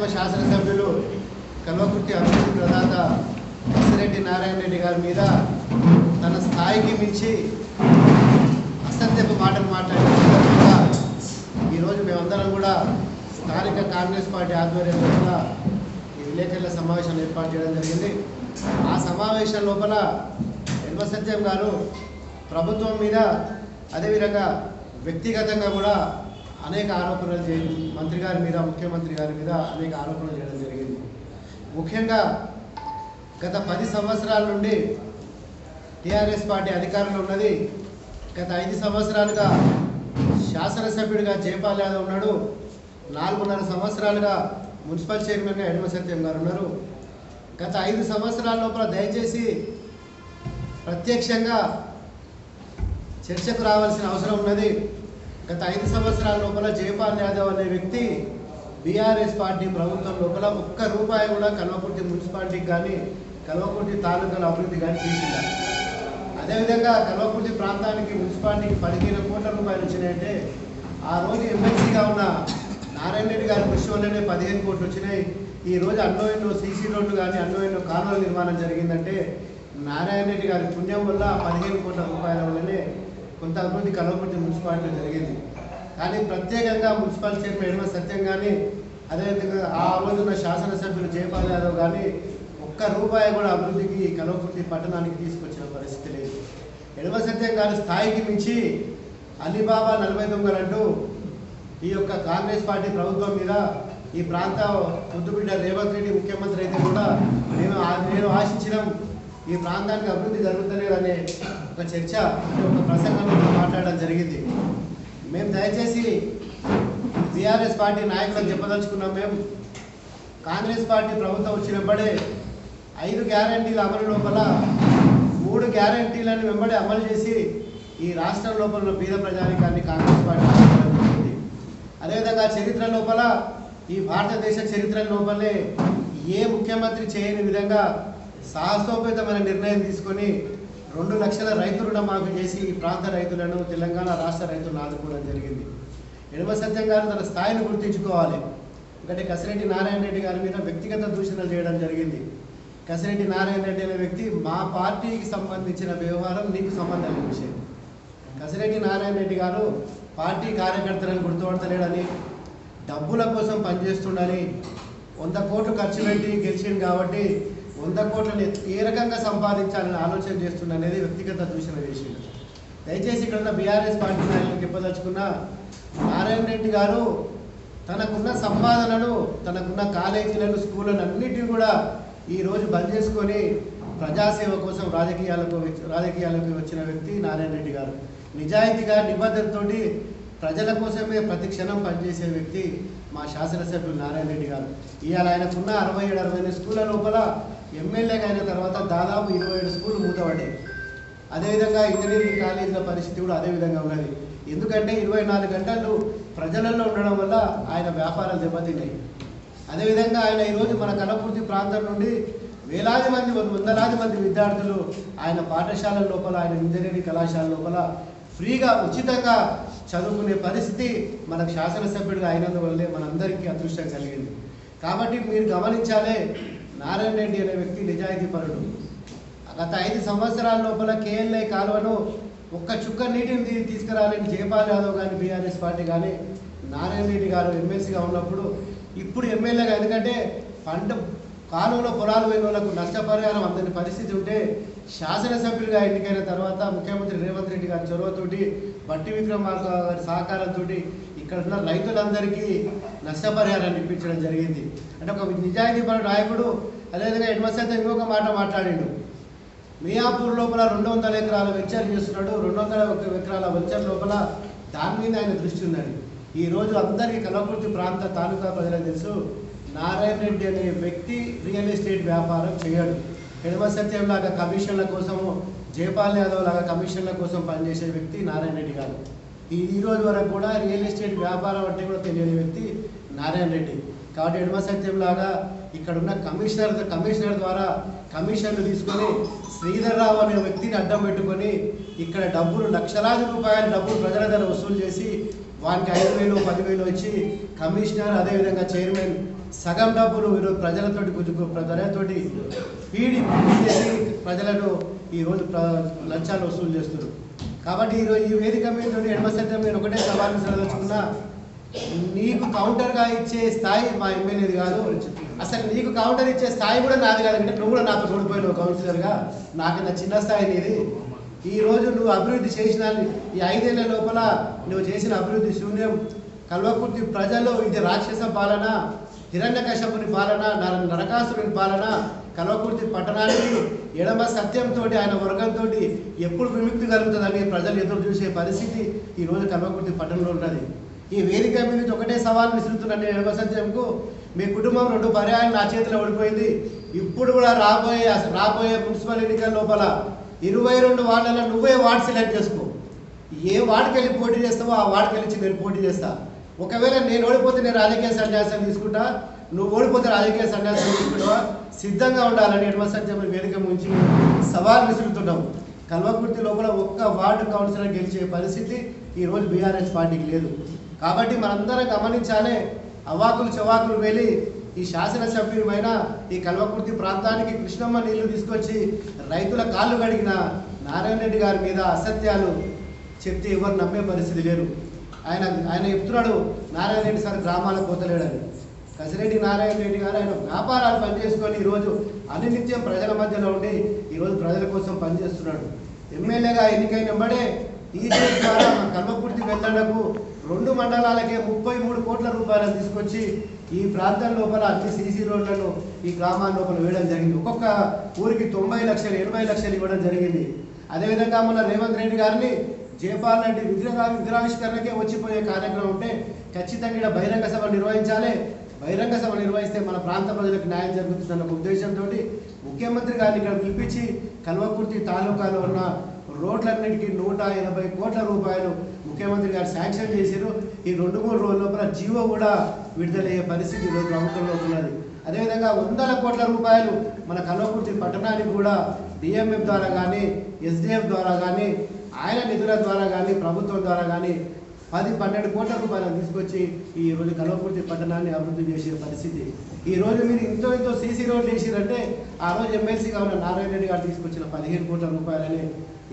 ప్రియతమ శాసనసభ్యులు కల్వకుర్తి అభివృద్ధి ప్రదాత కసిరెడ్డి నారాయణ రెడ్డి గారి మీద తన స్థాయికి మించి అసత్యపు మాటలు మాట్లాడిన సందర్భంగా ఈరోజు మేమందరం కూడా స్థానిక కాంగ్రెస్ పార్టీ ఆధ్వర్యంలో కూడా ఈ విలేకరుల సమావేశం ఏర్పాటు చేయడం జరిగింది. ఆ సమావేశం లోపల ఎన్వ సత్యం గారు ప్రభుత్వం మీద అదేవిధంగా వ్యక్తిగతంగా కూడా అనేక ఆరోపణలు మంత్రి గారి మీద ముఖ్యమంత్రి గారి మీద అనేక ఆరోపణలు చేయడం జరిగింది. ముఖ్యంగా గత 10 సంవత్సరాల నుండి టీఆర్ఎస్ పార్టీ అధికారంలో ఉన్నది. గత 5 సంవత్సరాలుగా శాసనసభ్యుడిగా జయపాల్ యాదవ్ ఉన్నాడు. 4.5 సంవత్సరాలుగా మున్సిపల్ చైర్మన్గా ఎన్వ సత్యం గారు ఉన్నారు. గత 5 సంవత్సరాల లోపల దయచేసి ప్రత్యక్షంగా చర్చకు రావాల్సిన అవసరం ఉన్నది. గత 5 సంవత్సరాల లోపల జయపాల్ యాదవ్ అనే వ్యక్తి బీఆర్ఎస్ పార్టీ ప్రభుత్వం లోపల ఒక్క రూపాయి కూడా కల్వకుర్తి మున్సిపాలిటీకి కానీ కల్వకుర్తి తాలూకాల అభివృద్ధి కానీ తీసిందా? అదేవిధంగా కల్వకుర్తి ప్రాంతానికి మున్సిపాలిటీకి 15 కోట్ల రూపాయలు వచ్చినాయంటే ఆ రోజు ఎమ్మెల్సీగా ఉన్న నారాయణ రెడ్డి గారి కృషి వల్లనే 15 కోట్లు వచ్చినాయి. ఈ రోజు అన్నోయన్లో సీసీ రోడ్లు కానీ అన్నోయన్లో కాలువల నిర్మాణం జరిగిందంటే నారాయణ రెడ్డి గారి పుణ్యం వల్ల 15 కోట్ల రూపాయల వల్లనే కొంత అభివృద్ధి కల్వకుర్తి మున్సిపాలిటీ జరిగింది. కానీ ప్రత్యేకంగా మున్సిపల్ చైర్మన్ ఎన్వ సత్యం కానీ అదేవిధంగా ఆ రోజున శాసనసభ్యులు జయపాల్ యాదవ్ కానీ ఒక్క రూపాయి కూడా అభివృద్ధికి కల్వకుర్తి పట్టణానికి తీసుకొచ్చిన పరిస్థితి లేదు. ఎన్వ సత్యం గారి స్థాయికి మించి అలీబాబా 40 దొంగలంటూ ఈ యొక్క కాంగ్రెస్ పార్టీ ప్రభుత్వం మీద ఈ ప్రాంత ముద్దుబిడ్డ రేవంత్ రెడ్డి ముఖ్యమంత్రి అయితే కూడా నేను ఆశించిన ఈ ప్రాంతానికి అభివృద్ధి జరుగుతలేదనే ఒక చర్చ ఒక ప్రసంగంలో మాట్లాడడం జరిగింది. మేము దయచేసి బీఆర్ఎస్ పార్టీ నాయకులకు చెప్పదలుచుకున్నాం. మేము కాంగ్రెస్ పార్టీ ప్రభుత్వం వచ్చినప్పుడే 5 గ్యారంటీల అమలు లోపల 3 గ్యారంటీలను వెంబడి అమలు చేసి ఈ రాష్ట్రం లోపల పేద ప్రజానికాన్ని కాంగ్రెస్ పార్టీ జరిగింది. అదేవిధంగా చరిత్ర లోపల ఈ భారతదేశ చరిత్ర లోపలే ఏ ముఖ్యమంత్రి చేయని విధంగా సాహసోపేతమైన నిర్ణయం తీసుకొని 2 లక్షల రైతు రుణమాఫీ చేసి ఈ ప్రాంత రైతులను తెలంగాణ రాష్ట్ర రైతులను ఆదుకోవడం జరిగింది. ఎన్వ సత్యం గారు తన స్థాయిని గుర్తించుకోవాలి. ఎందుకంటే కసిరెడ్డి నారాయణ రెడ్డి గారి మీద వ్యక్తిగత దూషణలు చేయడం జరిగింది. కసిరెడ్డి నారాయణ రెడ్డి అనే వ్యక్తి మా పార్టీకి సంబంధించిన వ్యవహారం నీకు సంబంధం లేని విషయం. కసిరెడ్డి నారాయణ రెడ్డి గారు పార్టీ కార్యకర్తలను గుర్తుపడతలేడని, డబ్బుల కోసం పనిచేస్తుండని, 100 కోట్లు ఖర్చు పెట్టి గెలిచింది కాబట్టి 100 కోట్లను ఏ రకంగా సంపాదించాలని ఆలోచన చేస్తుండనేది వ్యక్తిగత దూషణ చేసింది. దయచేసి ఇక్కడ ఉన్న బీఆర్ఎస్ పార్టీ నాయకులకు చెప్పదలుచుకున్న నారాయణ రెడ్డి గారు తనకున్న సంపాదనను తనకున్న కాలేజీలను స్కూళ్ళను అన్నిటిని కూడా ఈరోజు బంద్ చేసుకొని ప్రజాసేవ కోసం రాజకీయాలకు వచ్చిన వ్యక్తి నారాయణ రెడ్డి గారు. నిజాయితీగా నిబద్ధతతోటి ప్రజల కోసమే ప్రతి క్షణం పనిచేసే వ్యక్తి మా శాసనసభ్యులు నారాయణ రెడ్డి గారు. ఇవాళ ఆయనకున్న 67-68 స్కూళ్ళ లోపల ఎమ్మెల్యేగా అయిన తర్వాత దాదాపు 27 స్కూళ్ళు మూతపడ్డాయి. అదేవిధంగా ఇంజనీరింగ్ కాలేజీల పరిస్థితి కూడా అదేవిధంగా ఉన్నది. ఎందుకంటే 24 గంటలు ప్రజలలో ఉండడం వల్ల ఆయన వ్యాపారాలు దెబ్బతిన్నాయి. అదేవిధంగా ఆయన ఈరోజు మన కల్వకుర్తి ప్రాంతం నుండి వేలాది మంది 100లాది మంది విద్యార్థులు ఆయన పాఠశాలల లోపల ఆయన ఇంజనీరింగ్ కళాశాల లోపల ఫ్రీగా ఉచితంగా చదువుకునే పరిస్థితి మనకు శాసనసభ్యుడిగా అయినందువల్లే మనందరికీ అదృష్టం కలిగింది. కాబట్టి మీరు గమనించాలే, నారాయణ రెడ్డి అనే వ్యక్తి నిజాయితీ పరుడు. గత 5 సంవత్సరాల లోపల కేఎల్ఐ కాలువను ఒక్క చుక్క నీటిని తీసుకురాలేని జయపాల్ యాదవ్ కానీ బీఆర్ఎస్ పార్టీ కానీ నారాయణ రెడ్డి గారు ఎమ్మెల్సీగా ఉన్నప్పుడు ఇప్పుడు ఎమ్మెల్యేగా, ఎందుకంటే పంట కాలువలో పొలాలు పోయిన వాళ్ళకు నష్టపరిహారం అందని పరిస్థితి ఉంటే శాసనసభ్యులుగా ఎన్నికైన తర్వాత ముఖ్యమంత్రి రేవంత్ రెడ్డి గారి చొరవతోటి బట్టి విక్రమార్క గారి సహకారంతో ఇక్కడ ఉన్న రైతులందరికీ నష్టపరిహారాన్ని ఇప్పించడం జరిగింది. అంటే ఒక నిజాయితీపరుడు నాయకుడు. అదేవిధంగా ఎన్వ సత్యం ఇంకొక మాట మాట్లాడిండు. మియాపూర్ లోపల 200 ఎకరాల వెంచర్ చేస్తున్నాడు. 200 ఎకరాల వెంచర్ లోపల దాని మీద ఆయన దృష్టి ఉన్నది. ఈరోజు అందరికీ కల్వకుర్తి ప్రాంత తాలూకా ప్రజలకు తెలుసు, నారాయణ రెడ్డి అనే వ్యక్తి రియల్ ఎస్టేట్ వ్యాపారం చేయడు. ఎన్వ సత్యం లాగా కమిషన్ల కోసము, జయపాల్ యాదవ్ లాగా కమిషన్ల కోసం పనిచేసే వ్యక్తి నారాయణ రెడ్డి గారు. ఈ రోజు వరకు కూడా రియల్ ఎస్టేట్ వ్యాపారం అంటే కూడా తెలియని వ్యక్తి నారాయణ రెడ్డి. కాబట్టి ఎన్వ సత్యం లాగా ఇక్కడ ఉన్న కమిషనర్ ద్వారా కమిషన్లు తీసుకొని శ్రీధర్ రావు అనే వ్యక్తిని అడ్డం పెట్టుకొని ఇక్కడ డబ్బులు లక్షలాది రూపాయల డబ్బులు ప్రజల దగ్గర వసూలు చేసి వానికి 5,000 10,000 ఇచ్చి కమిషనర్ అదేవిధంగా చైర్మన్ సగం డబ్బులు ఈరోజు ప్రజలతోటి ప్రజలతోటి పీడి చేసి ప్రజలను ఈరోజు లంచాలు వసూలు చేస్తున్నారు. కాబట్టి ఈరోజు ఈ వేదిక మీద ఎడమ సత్యం నేను ఒకటే సవాల్ విసరదలుచుకున్నా, నీకు కౌంటర్గా ఇచ్చే స్థాయి మా ఎమ్మెల్యేది కాదు, అసలు నీకు కౌంటర్ ఇచ్చే స్థాయి కూడా నాది కాదు. అంటే నువ్వు కూడా నాతో ఓడిపోయినావు కౌన్సిలర్గా, నాకు చిన్న స్థాయి నీది. ఈరోజు నువ్వు అభివృద్ధి చేసిన ఈ 5 ఏళ్ల లోపల నువ్వు చేసిన అభివృద్ధి శూన్యం. కల్వకుర్తి ప్రజలు ఇది రాక్షస పాలన, హిరణ్యకశపుని పాలన, నరకాసురుని పాలన. కల్వకుర్తి పట్టణానికి ఎడమ సత్యంతో ఆయన వర్గంతో ఎప్పుడు విముక్తి కలుగుతుందని ప్రజలు ఎదురు చూసే పరిస్థితి ఈరోజు కల్వకుర్తి పట్టణంలో ఉన్నది. ఈ వేదిక మీద ఒకటే సవాల్ విసురుతున్నాను ఎడమ సత్యంకు, మీ కుటుంబం 2 పర్యాయాలు నా చేతిలో ఓడిపోయింది. ఇప్పుడు కూడా రాబోయే మున్సిపల్ ఎన్నికల లోపల 22 వార్డులలో నువ్వే వార్డు సెలెక్ట్ చేసుకో. ఏ వార్డుకి వెళ్ళి పోటీ చేస్తావో ఆ వార్డుకి వెళ్ళి నేను పోటీ చేస్తా. ఒకవేళ నేను ఓడిపోతే నేను రాజకీయ సన్యాసం తీసుకుంటా, నువ్వు ఓడిపోతే రాజకీయ సన్యాసం తీసుకుంటావా? సిద్ధంగా ఉండాలని ఎడమ సత్యం వేదిక నుంచి సవాల్ విసురుతున్నాం. కల్వకుర్తి లోపల ఒక్క వార్డు కౌన్సిలర్ గెలిచే పరిస్థితి ఈరోజు బీఆర్ఎస్ పార్టీకి లేదు. కాబట్టి మనందరం గమనించాలి. అవాకులు చవాకులు వెళ్ళి ఈ శాసనసభ్యులమైన ఈ కల్వకుర్తి ప్రాంతానికి కృష్ణమ్మ నీళ్లు తీసుకొచ్చి రైతుల కాళ్ళు కడిగిన నారాయణ రెడ్డి గారి మీద అసత్యాలు చెప్తే ఎవరు నమ్మే పరిస్థితి లేరు. ఆయన చెప్తున్నాడు నారాయణ రెడ్డి సార్ గ్రామాలకు పోతలేడని. కసిరెడ్డి నారాయణ రెడ్డి గారు ఆయన వ్యాపారాలు పనిచేసుకొని ఈరోజు అనినిత్యం ప్రజల మధ్యలో ఉండి ఈరోజు ప్రజల కోసం పనిచేస్తున్నాడు. ఎమ్మెల్యేగా ఎన్నికైన వెంబడే ఈ ద్వారా మా కల్వకుర్తి వెళ్లడకు 2 మండలాలకే 33 కోట్ల రూపాయలు తీసుకొచ్చి ఈ ప్రాంతం లోపల అన్ని సీసీ రోడ్లను ఈ గ్రామాల లోపల వేయడం జరిగింది. ఒక్కొక్క ఊరికి 90 లక్షలు 80 లక్షలు ఇవ్వడం జరిగింది. అదేవిధంగా మన రేవంత్ రెడ్డి గారిని జయపాల్ రెడ్డి విగ్రహావిష్కరణకే వచ్చిపోయే కార్యక్రమం ఉంటే ఖచ్చితంగా బహిరంగ సభ నిర్వహించాలి. బహిరంగ సభ నిర్వహిస్తే మన ప్రాంత ప్రజలకు న్యాయం జరుగుతుందన్న ఉద్దేశంతో ముఖ్యమంత్రి గారిని ఇక్కడ పిలిపించి కల్వకుర్తి తాలూకాలో ఉన్న రోడ్లన్నిటికీ 180 కోట్ల రూపాయలు ముఖ్యమంత్రి గారు శాంక్షన్ చేశారు. ఈ 2-3 రోజుల లోపల జీవో కూడా విడుదలయ్యే పరిస్థితి ఈరోజు ప్రభుత్వంలో ఉన్నది. అదేవిధంగా 100 కోట్ల రూపాయలు మన కల్వకుర్తి పట్టణానికి కూడా డిఎంఎఫ్ ద్వారా కానీ ఎస్డిఎఫ్ ద్వారా కానీ ఆయన నిధుల ద్వారా కానీ ప్రభుత్వం ద్వారా కానీ 10-12 కోట్ల రూపాయలను తీసుకొచ్చి ఈ రోజు కల్వకుర్తి పట్టణాన్ని అభివృద్ధి చేసే పరిస్థితి. ఈ రోజు మీరు ఇంతో సీసీ రోడ్లు వేసిరంటే ఆ రోజు ఎమ్మెల్సీగా ఉన్న నారాయణ రెడ్డి గారు తీసుకొచ్చిన 15 కోట్ల రూపాయలని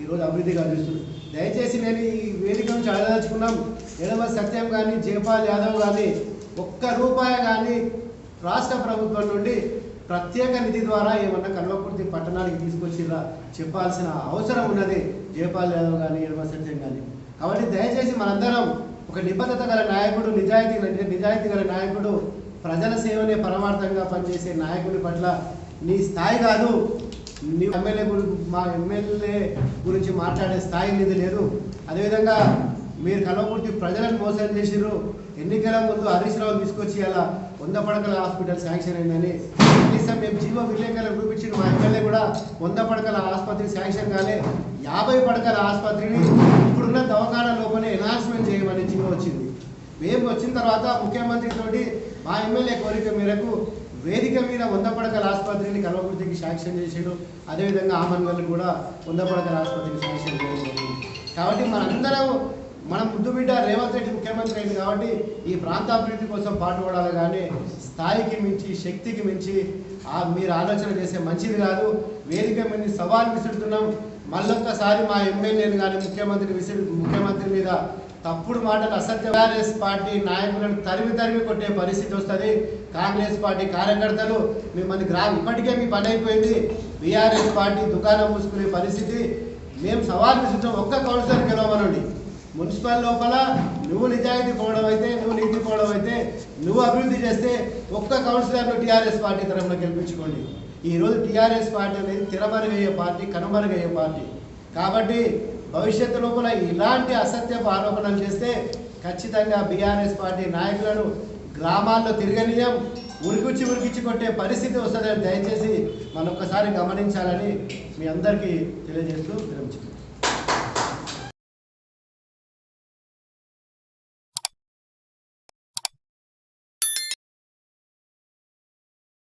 ఈరోజు అభివృద్ధిగా చూస్తుంది. దయచేసి నేను ఈ వేదిక నుంచి అడగదలుచుకున్నాం, ఎడమ సత్యం కానీ జయపాల్ యాదవ్ కానీ ₹1 కానీ రాష్ట్ర ప్రభుత్వం నుండి ప్రత్యేక నిధి ద్వారా ఏమన్నా కల్వకుర్తి పట్టణానికి తీసుకొచ్చిరా చెప్పాల్సిన అవసరం ఉన్నది జయపాల్ యాదవ్ కానీ ఎడమ సత్యం కానీ. కాబట్టి దయచేసి మనందరం ఒక నిబద్ధత గల నాయకుడు, నిజాయితీ గల నాయకుడు, ప్రజల సేవనే పరమార్థంగా పనిచేసే నాయకుడి పట్ల నీ స్థాయి కాదు, నీ మా ఎమ్మెల్యే గురించి మాట్లాడే స్థాయి నీది లేదు. అదేవిధంగా మీరు కల్వకుర్తి ప్రజలను మోసం చేసిర్రు. ఎన్నికల ముందు హరీష్ రావు తీసుకొచ్చి అలా 100 పడకల హాస్పిటల్ శాంక్షన్ అయిందని కనీసం మేము జీవో విలేకరులకు చూపించిన మా ఎమ్మెల్యే కూడా 100 పడకల ఆసుపత్రి శాంక్షన్ కాలే, 50 పడకల ఆసుపత్రిని ఇప్పుడున్న దవాఖానా లోపలే ఎన్హాన్స్మెంట్ చేయమని జీవో వచ్చింది. మేము వచ్చిన తర్వాత ముఖ్యమంత్రితోటి మా ఎమ్మెల్యే కోరిక మేరకు వేదిక మీద 100 పడకల ఆసుపత్రిని కల్వకుర్తికి శాంక్షన్ చేసాడు. అదేవిధంగా ఆమన్గల్ కూడా 100 పడకల ఆసుపత్రికి శాంక్షన్ చేయడం. కాబట్టి మనందరం మన ముద్దు బిడ్డ రేవంత్ రెడ్డి ముఖ్యమంత్రి అయింది కాబట్టి ఈ ప్రాంతాభివృద్ధి కోసం పాటుపడాలి. కానీ స్థాయికి మించి శక్తికి మించి మీరు ఆలోచన చేసే మంచిది కాదు. వేదిక మీద సవాల్ విసురుతున్నాం. మళ్ళొక్కసారి మా ఎమ్మెల్యేని కానీ ముఖ్యమంత్రి మీద తప్పుడు మాటలు అసత్య పార్టీ నాయకులను తరిమి కొట్టే పరిస్థితి వస్తుంది. కాంగ్రెస్ పార్టీ కార్యకర్తలు మిమ్మల్ని ఇప్పటికే మీ పని అయిపోయింది. బీఆర్ఎస్ పార్టీ దుకాణం మూసుకునే పరిస్థితి. మేము సవాల్ విసురుతాం, ఒక్క కౌన్సిలర్ గెలవమనండి. మున్సిపల్ లోపల నువ్వు నిజాయితీ పోవడం అయితే, నువ్వు నీతి పోవడం అయితే, నువ్వు అభివృద్ధి చేస్తే ఒక్క కౌన్సిలర్ను టీఆర్ఎస్ పార్టీ తరఫున గెలిపించుకోండి. ఈరోజు టీఆర్ఎస్ పార్టీ అనేది తిరమరుగయ్యే పార్టీ, కనుమరుగయ్యే పార్టీ. కాబట్టి భవిష్యత్తు లోపల ఇలాంటి అసత్యపు ఆరోపణలు చేస్తే ఖచ్చితంగా బీఆర్ఎస్ పార్టీ నాయకులను గ్రామాల్లో తిరగనీయం, ఉరికిచ్చి కొట్టే పరిస్థితి వస్తుందని దయచేసి మరొకసారి గమనించాలని మీ అందరికీ తెలియజేస్తూ విరమించుకుంటున్నాను.